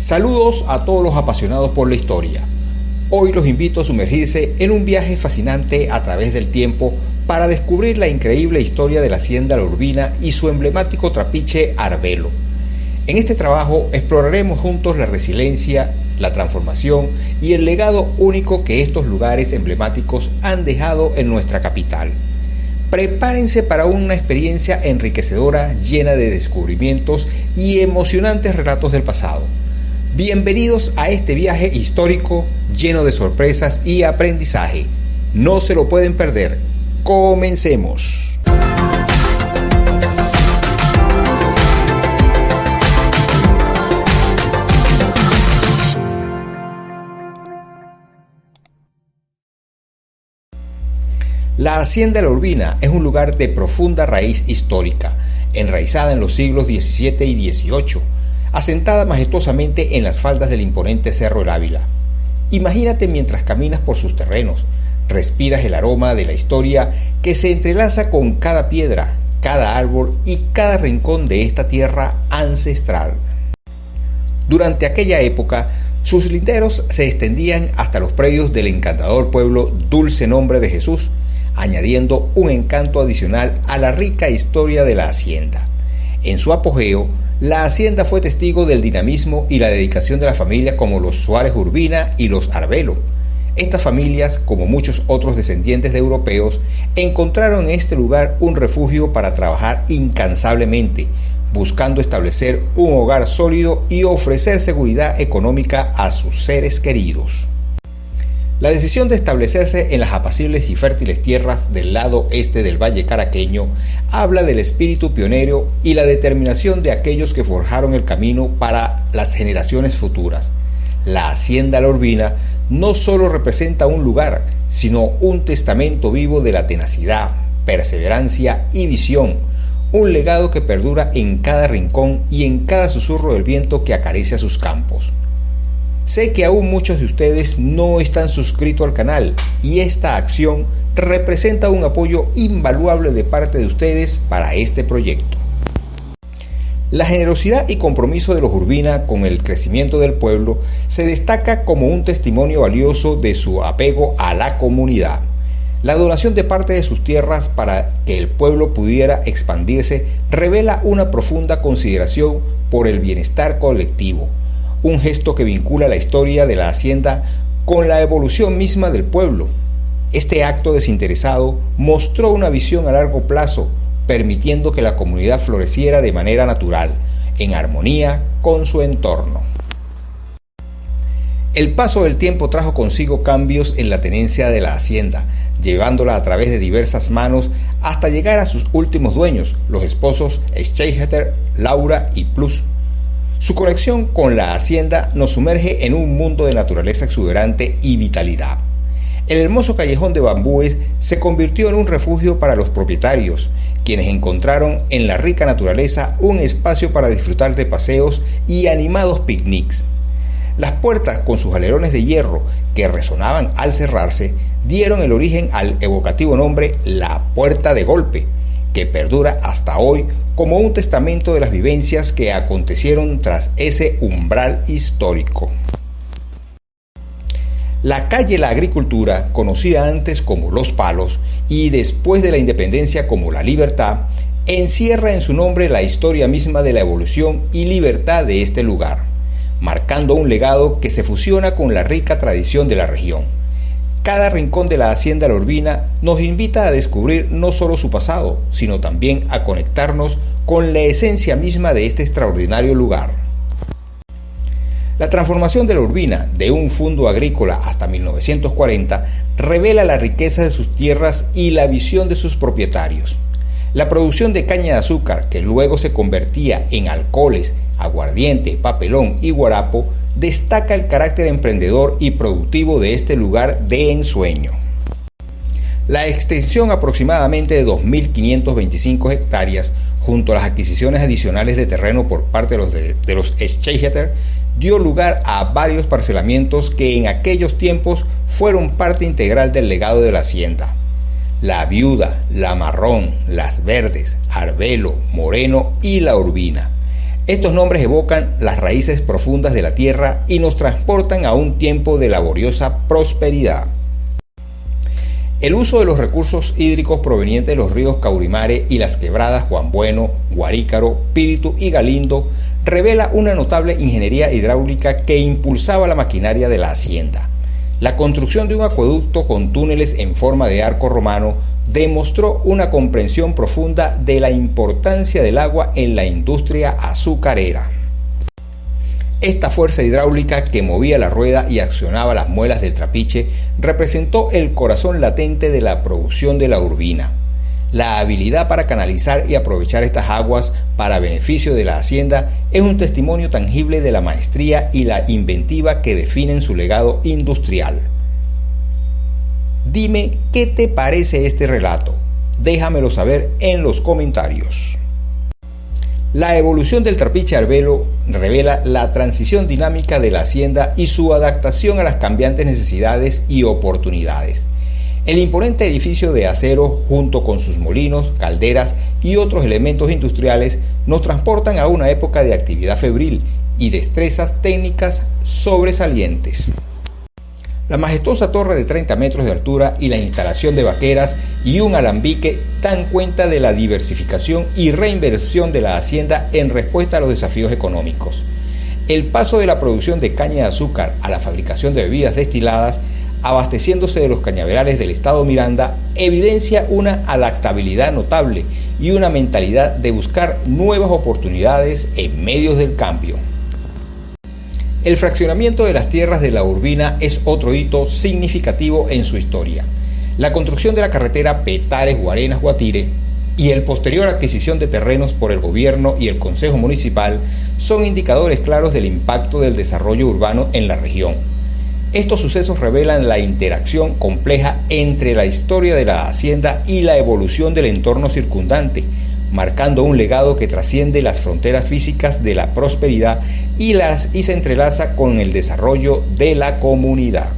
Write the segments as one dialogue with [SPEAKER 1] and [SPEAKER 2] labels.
[SPEAKER 1] Saludos a todos los apasionados por la historia. Hoy los invito a sumergirse en un viaje fascinante a través del tiempo para descubrir la increíble historia de la Hacienda La Urbina y su emblemático trapiche Arbelo. En este trabajo exploraremos juntos la resiliencia, la transformación y el legado único que estos lugares emblemáticos han dejado en nuestra capital. Prepárense para una experiencia enriquecedora, llena de descubrimientos y emocionantes relatos del pasado. Bienvenidos a este viaje histórico lleno de sorpresas y aprendizaje. No se lo pueden perder. Comencemos. La Hacienda La Urbina es un lugar de profunda raíz histórica, enraizada en los siglos XVII y XVIII, asentada majestuosamente en las faldas del imponente Cerro El Ávila. Imagínate mientras caminas por sus terrenos, respiras el aroma de la historia que se entrelaza con cada piedra, cada árbol y cada rincón de esta tierra ancestral. Durante aquella época, sus linderos se extendían hasta los predios del encantador pueblo Dulce Nombre de Jesús, añadiendo un encanto adicional a la rica historia de la hacienda. En su apogeo, la hacienda fue testigo del dinamismo y la dedicación de las familias como los Suárez Urbina y los Arbelo. Estas familias, como muchos otros descendientes de europeos, encontraron en este lugar un refugio para trabajar incansablemente, buscando establecer un hogar sólido y ofrecer seguridad económica a sus seres queridos. La decisión de establecerse en las apacibles y fértiles tierras del lado este del Valle Caraqueño habla del espíritu pionero y la determinación de aquellos que forjaron el camino para las generaciones futuras. La Hacienda La Urbina no solo representa un lugar, sino un testamento vivo de la tenacidad, perseverancia y visión, un legado que perdura en cada rincón y en cada susurro del viento que acaricia sus campos. Sé que aún muchos de ustedes no están suscritos al canal y esta acción representa un apoyo invaluable de parte de ustedes para este proyecto. La generosidad y compromiso de los Urbina con el crecimiento del pueblo se destaca como un testimonio valioso de su apego a la comunidad. La donación de parte de sus tierras para que el pueblo pudiera expandirse revela una profunda consideración por el bienestar colectivo. Un gesto que vincula la historia de la hacienda con la evolución misma del pueblo. Este acto desinteresado mostró una visión a largo plazo, permitiendo que la comunidad floreciera de manera natural, en armonía con su entorno. El paso del tiempo trajo consigo cambios en la tenencia de la hacienda, llevándola a través de diversas manos hasta llegar a sus últimos dueños, los esposos Scheicheter, Laura y Plus. Su conexión con la hacienda nos sumerge en un mundo de naturaleza exuberante y vitalidad. El hermoso callejón de bambúes se convirtió en un refugio para los propietarios, quienes encontraron en la rica naturaleza un espacio para disfrutar de paseos y animados picnics. Las puertas con sus alerones de hierro que resonaban al cerrarse dieron el origen al evocativo nombre La Puerta de Golpe, que perdura hasta hoy como un testamento de las vivencias que acontecieron tras ese umbral histórico. La calle La Agricultura, conocida antes como Los Palos y después de la independencia como La Libertad, encierra en su nombre la historia misma de la evolución y libertad de este lugar, marcando un legado que se fusiona con la rica tradición de la región. Cada rincón de la Hacienda La Urbina nos invita a descubrir no solo su pasado, sino también a conectarnos con la esencia misma de este extraordinario lugar. La transformación de La Urbina de un fundo agrícola hasta 1940 revela la riqueza de sus tierras y la visión de sus propietarios. La producción de caña de azúcar, que luego se convertía en alcoholes, aguardiente, papelón y guarapo, destaca el carácter emprendedor y productivo de este lugar de ensueño. La extensión aproximadamente de 2.525 hectáreas, junto a las adquisiciones adicionales de terreno por parte de los Scheicheter, dio lugar a varios parcelamientos que en aquellos tiempos fueron parte integral del legado de la hacienda. La Viuda, La Marrón, Las Verdes, Arbelo, Moreno y La Urbina. Estos nombres evocan las raíces profundas de la tierra y nos transportan a un tiempo de laboriosa prosperidad. El uso de los recursos hídricos provenientes de los ríos Caurimare y las quebradas Juan Bueno, Guarícaro, Píritu y Galindo revela una notable ingeniería hidráulica que impulsaba la maquinaria de la hacienda. La construcción de un acueducto con túneles en forma de arco romano demostró una comprensión profunda de la importancia del agua en la industria azucarera. Esta fuerza hidráulica que movía la rueda y accionaba las muelas del trapiche representó el corazón latente de la producción de la urbina. La habilidad para canalizar y aprovechar estas aguas para beneficio de la hacienda es un testimonio tangible de la maestría y la inventiva que definen su legado industrial. Dime qué te parece este relato. Déjamelo saber en los comentarios. La evolución del trapiche Arbelo revela la transición dinámica de la hacienda y su adaptación a las cambiantes necesidades y oportunidades. El imponente edificio de acero, junto con sus molinos, calderas y otros elementos industriales, nos transportan a una época de actividad febril y destrezas técnicas sobresalientes. La majestuosa torre de 30 metros de altura y la instalación de vaqueras y un alambique dan cuenta de la diversificación y reinversión de la hacienda en respuesta a los desafíos económicos. El paso de la producción de caña de azúcar a la fabricación de bebidas destiladas, abasteciéndose de los cañaverales del estado Miranda, evidencia una adaptabilidad notable y una mentalidad de buscar nuevas oportunidades en medio del cambio. El fraccionamiento de las tierras de la Urbina es otro hito significativo en su historia. La construcción de la carretera Petares-Guarenas-Guatire y el posterior adquisición de terrenos por el gobierno y el Consejo Municipal son indicadores claros del impacto del desarrollo urbano en la región. Estos sucesos revelan la interacción compleja entre la historia de la hacienda y la evolución del entorno circundante, marcando un legado que trasciende las fronteras físicas de la prosperidad y se entrelaza con el desarrollo de la comunidad.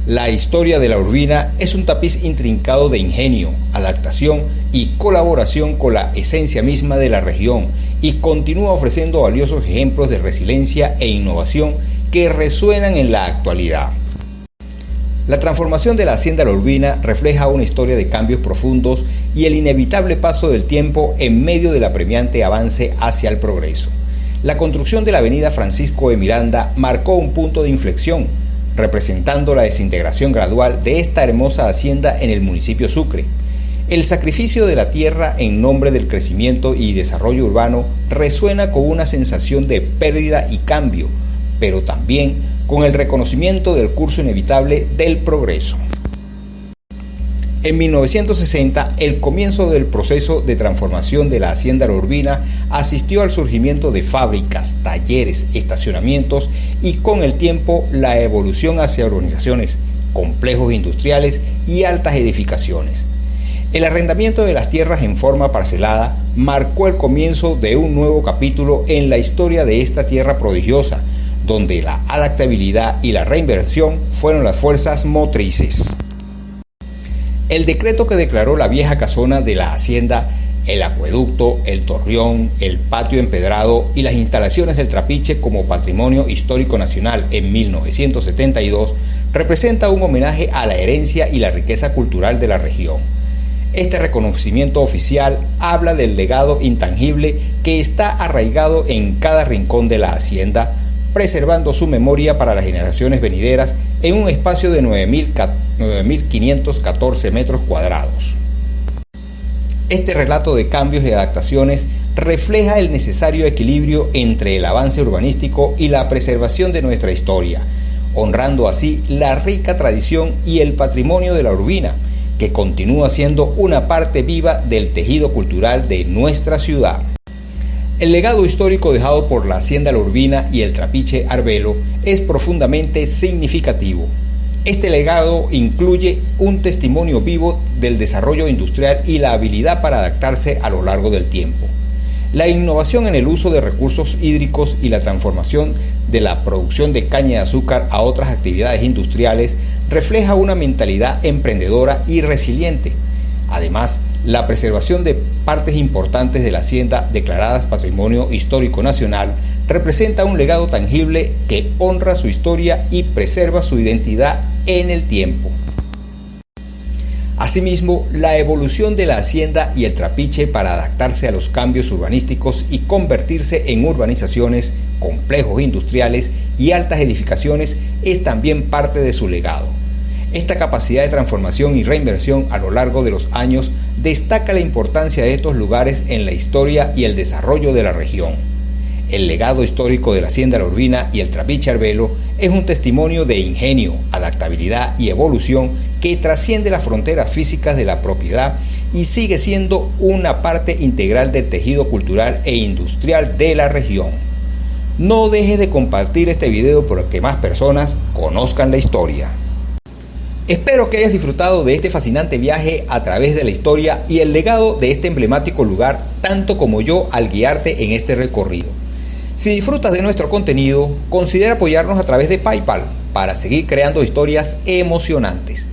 [SPEAKER 1] La historia de la Urbina es un tapiz intrincado de ingenio, adaptación y colaboración con la esencia misma de la región y continúa ofreciendo valiosos ejemplos de resiliencia e innovación que resuenan en la actualidad. La transformación de la hacienda La Urbina refleja una historia de cambios profundos y el inevitable paso del tiempo en medio del apremiante avance hacia el progreso. La construcción de la avenida Francisco de Miranda marcó un punto de inflexión, representando la desintegración gradual de esta hermosa hacienda en el municipio Sucre. El sacrificio de la tierra en nombre del crecimiento y desarrollo urbano resuena con una sensación de pérdida y cambio, pero también con el reconocimiento del curso inevitable del progreso. En 1960, el comienzo del proceso de transformación de la hacienda La Urbina asistió al surgimiento de fábricas, talleres, estacionamientos y con el tiempo la evolución hacia urbanizaciones, complejos industriales y altas edificaciones. El arrendamiento de las tierras en forma parcelada marcó el comienzo de un nuevo capítulo en la historia de esta tierra prodigiosa, donde la adaptabilidad y la reinversión fueron las fuerzas motrices. El decreto que declaró la vieja casona de la hacienda, el acueducto, el torreón, el patio empedrado y las instalaciones del trapiche como patrimonio histórico nacional en 1972 representa un homenaje a la herencia y la riqueza cultural de la región. Este reconocimiento oficial habla del legado intangible que está arraigado en cada rincón de la hacienda, preservando su memoria para las generaciones venideras en un espacio de 9.514 metros cuadrados. Este relato de cambios y adaptaciones refleja el necesario equilibrio entre el avance urbanístico y la preservación de nuestra historia, honrando así la rica tradición y el patrimonio de la Urbina, que continúa siendo una parte viva del tejido cultural de nuestra ciudad. El legado histórico dejado por la hacienda La Urbina y el trapiche Arbelo es profundamente significativo. Este legado incluye un testimonio vivo del desarrollo industrial y la habilidad para adaptarse a lo largo del tiempo. La innovación en el uso de recursos hídricos y la transformación de la producción de caña de azúcar a otras actividades industriales refleja una mentalidad emprendedora y resiliente. Además, la preservación de partes importantes de la hacienda declaradas Patrimonio Histórico Nacional representa un legado tangible que honra su historia y preserva su identidad en el tiempo. Asimismo, la evolución de la hacienda y el trapiche para adaptarse a los cambios urbanísticos y convertirse en urbanizaciones, complejos industriales y altas edificaciones es también parte de su legado. Esta capacidad de transformación y reinversión a lo largo de los años destaca la importancia de estos lugares en la historia y el desarrollo de la región. El legado histórico de la Hacienda La Urbina y el Trapiche Arbelo es un testimonio de ingenio, adaptabilidad y evolución que trasciende las fronteras físicas de la propiedad y sigue siendo una parte integral del tejido cultural e industrial de la región. No dejes de compartir este video para que más personas conozcan la historia. Espero que hayas disfrutado de este fascinante viaje a través de la historia y el legado de este emblemático lugar, tanto como yo al guiarte en este recorrido. Si disfrutas de nuestro contenido, considera apoyarnos a través de PayPal para seguir creando historias emocionantes.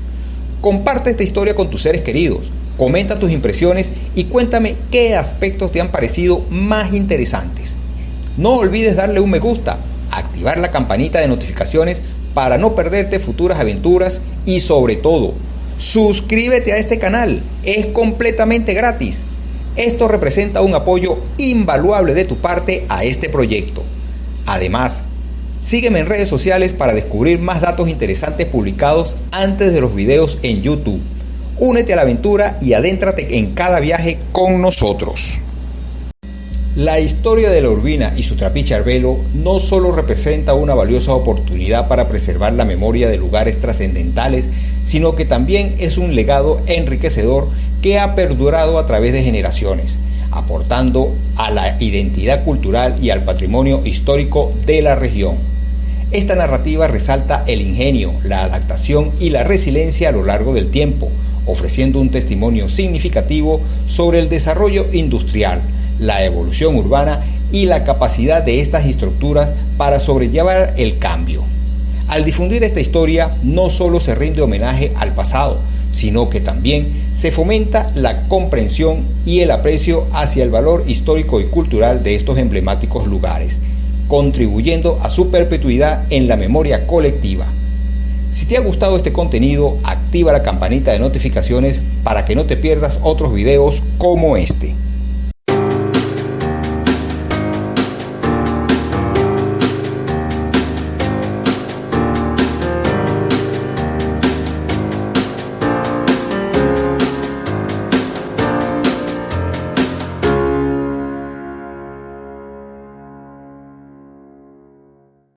[SPEAKER 1] Comparte esta historia con tus seres queridos, comenta tus impresiones y cuéntame qué aspectos te han parecido más interesantes. No olvides darle un me gusta, activar la campanita de notificaciones para no perderte futuras aventuras y sobre todo, suscríbete a este canal, es completamente gratis. Esto representa un apoyo invaluable de tu parte a este proyecto. Además, sígueme en redes sociales para descubrir más datos interesantes publicados antes de los videos en YouTube. Únete a la aventura y adéntrate en cada viaje con nosotros. La historia de La Urbina y su Trapiche Arbelo no solo representa una valiosa oportunidad para preservar la memoria de lugares trascendentales, sino que también es un legado enriquecedor que ha perdurado a través de generaciones, aportando a la identidad cultural y al patrimonio histórico de la región. Esta narrativa resalta el ingenio, la adaptación y la resiliencia a lo largo del tiempo, ofreciendo un testimonio significativo sobre el desarrollo industrial, la evolución urbana y la capacidad de estas estructuras para sobrellevar el cambio. Al difundir esta historia, no solo se rinde homenaje al pasado, sino que también se fomenta la comprensión y el aprecio hacia el valor histórico y cultural de estos emblemáticos lugares, contribuyendo a su perpetuidad en la memoria colectiva. Si te ha gustado este contenido, activa la campanita de notificaciones para que no te pierdas otros videos como este.